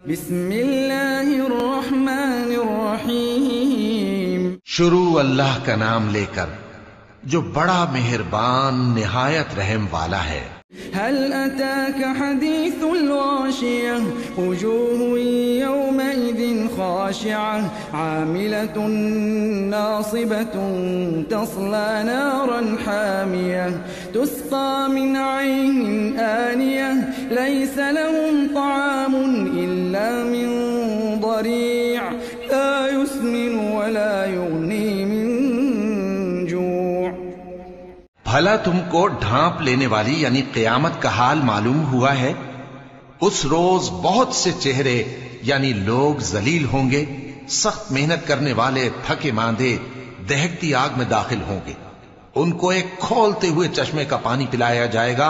بسم اللہ الرحمن الرحیم، شروع اللہ کا نام لے کر جو بڑا مہربان نہایت رحم والا ہے۔ هل أتاك حديث الغاشية وجوه يومئذ خاشعة عاملة ناصبة تصلى نارا حامية تسقى من عين آنية ليس لهم طعام إلا من ضريع لا يسمن ولا يغني من جوع۔ بھلا تم کو ڈھانپ لینے والی یعنی قیامت کا حال معلوم ہوا ہے؟ اس روز بہت سے چہرے یعنی لوگ ذلیل ہوں گے، سخت محنت کرنے والے تھکے ماندے دہکتی آگ میں داخل ہوں گے۔ ان کو ایک کھولتے ہوئے چشمے کا پانی پلایا جائے گا،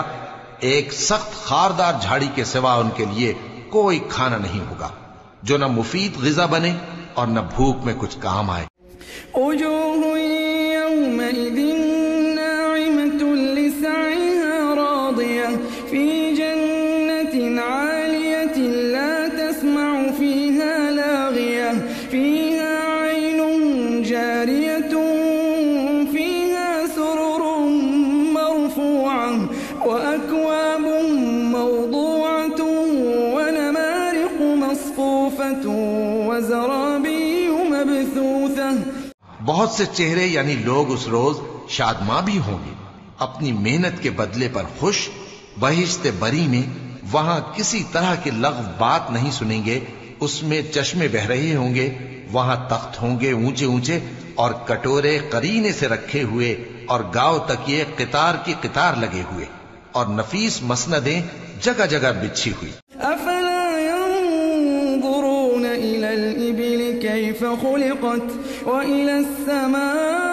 ایک سخت خاردار جھاڑی کے سوا ان کے لیے کوئی کھانا نہیں ہوگا جو نہ مفید غذا بنے اور نہ بھوک میں کچھ کام آئے۔ وجوه يومئذ لسعيها راضية في جنة عالية لا تسمع فيها لاغية فيها عين جارية فيها سرر مرفوعة وأكواب موضوعة ونمارق مصفوفة وزرابي مبثوثة۔ بہت سے چہرے یعنی لوگ اس روز شادماں بھی ہوں گے، اپنی محنت کے بدلے پر خوش، بہشت بری میں وہاں کسی طرح کی لغو بات نہیں سنیں گے، اس میں چشمے بہ رہے ہوں گے، وہاں تخت ہوں گے اونچے اونچے اور کٹورے قرینے سے رکھے ہوئے اور گاؤ تکیے قطار کی قطار لگے ہوئے اور نفیس مسندیں جگہ جگہ بچھی ہوئی۔ افلا ينظرون الى الابل كيف خلقت والى السماء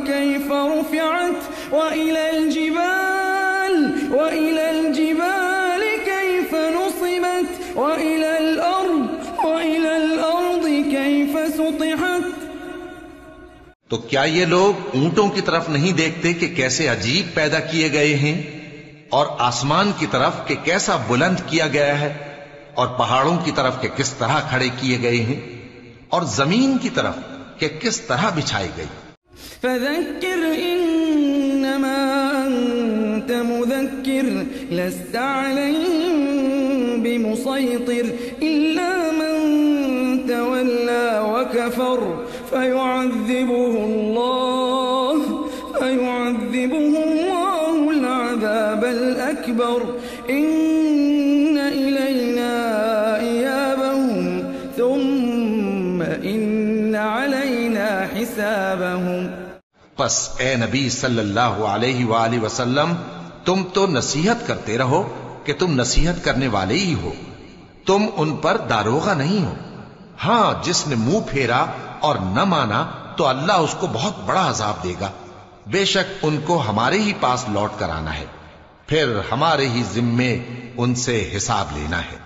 كيف رفعت وإلى الجبال كيف نصبت وإلى الأرض كيف سطحت۔ تو کیا یہ لوگ اونٹوں کی طرف نہیں دیکھتے کہ کیسے عجیب پیدا کیے گئے ہیں، اور آسمان کی طرف کہ کیسا بلند کیا گیا ہے، اور پہاڑوں کی طرف کہ کس طرح کھڑے کیے گئے ہیں، اور زمین کی طرف کہ کس طرح بچھائی گئی۔ فذكر إنما أنت مذكر لست عليهم بمسيطر إلا من تولى وكفر فيعذبه الله العذاب الأكبر إن إلينا إيابهم ثم إن علينا حسابهم۔ پس اے نبی صلی اللہ علیہ وآلہ وسلم تم تو نصیحت کرتے رہو کہ تم نصیحت کرنے والے ہی ہو، تم ان پر داروغہ نہیں ہو۔ ہاں جس نے منہ پھیرا اور نہ مانا تو اللہ اس کو بہت بڑا عذاب دے گا، بے شک ان کو ہمارے ہی پاس لوٹ کر آنا ہے، پھر ہمارے ہی ذمے ان سے حساب لینا ہے۔